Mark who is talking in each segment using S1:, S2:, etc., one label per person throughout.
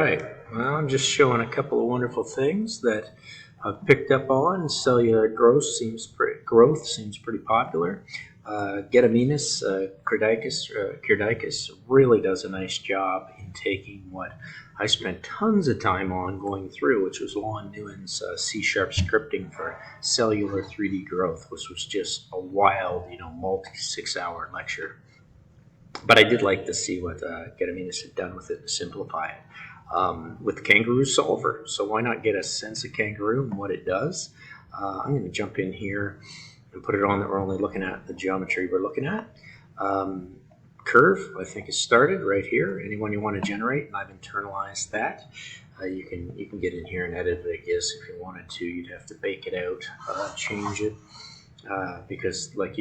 S1: right, well, I'm just showing a couple of wonderful things that I've picked up on. Cellular growth seems pretty popular. Kerdeikis really does a nice job in taking what I spent tons of time on going through, which was Lon Nguyen's C# scripting for cellular 3D growth, which was just a wild, multi-6-hour lecture. But I did like to see what Kerdeikis had done with it to simplify it. With Kangaroo Solver. So why not get a sense of Kangaroo and what it does? I'm going to jump in here and put it on that we're only looking at the geometry we're looking at. Curve, I think, is started right here. Anyone you want to generate, and I've internalized that. You can get in here and edit it, I guess, if you wanted to. You'd have to bake it out, change it, because like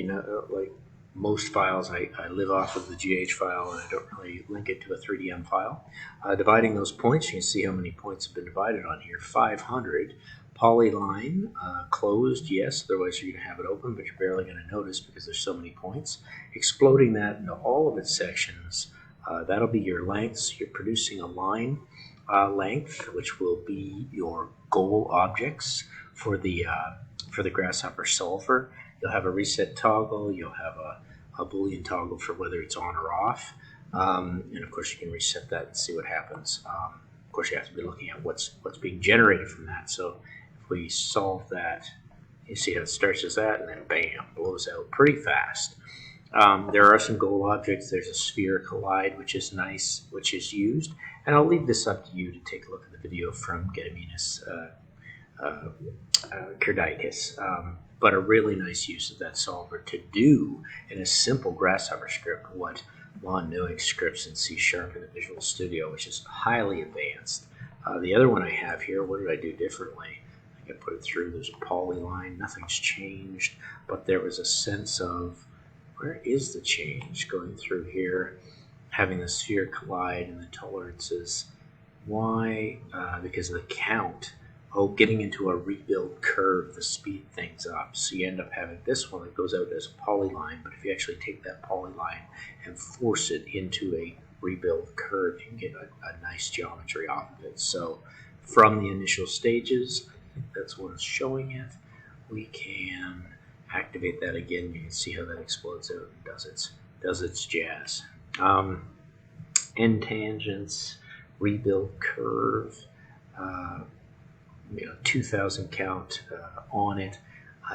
S1: most files, I live off of the GH file and I don't really link it to a 3DM file. Dividing those points, you can see how many points have been divided on here. 500. Polyline, closed, yes, otherwise you're going to have it open, but you're barely going to notice because there's so many points. Exploding that into all of its sections, that'll be your lengths. You're producing a line length, which will be your goal objects for the Grasshopper solver. You'll have a reset toggle, you'll have a Boolean toggle for whether it's on or off, and of course you can reset that and see what happens. Of course you have to be looking at what's being generated from that. So if we solve that, you see how it starts as that and then bam, blows out pretty fast. There are some goal objects. There's a sphere collide, which is nice, which is used, and I'll leave this up to you to take a look at the video from Kerdeikis. But a really nice use of that solver to do in a simple Grasshopper script what Lon Nguyen scripts in C# in the Visual Studio, which is highly advanced. The other one I have here, what did I do differently? I can put it through. There's a polyline. Nothing's changed, but there was a sense of where is the change going through here, having the sphere collide and the tolerances. Why? Because of the count. Oh, getting into a rebuild curve to speed things up. So you end up having this one that goes out as a polyline, but if you actually take that polyline and force it into a rebuild curve, you can get a nice geometry off of it. So from the initial stages, I think that's what it's showing it. We can activate that again. You can see how that explodes out and does its jazz. End tangents, rebuild curve, 2000 count on it,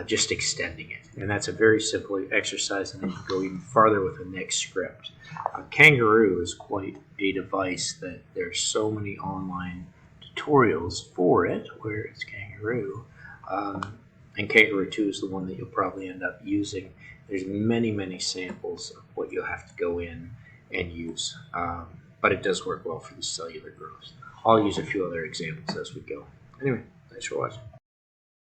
S1: just extending it. And that's a very simple exercise, and then you can go even farther with the next script. Kangaroo is quite a device that there's so many online tutorials for it, where it's Kangaroo. And Kangaroo 2 is the one that you'll probably end up using. There's many samples of what you'll have to go in and use. But it does work well for the cellular growth. I'll use a few other examples as we go. Anyway, thanks for watching.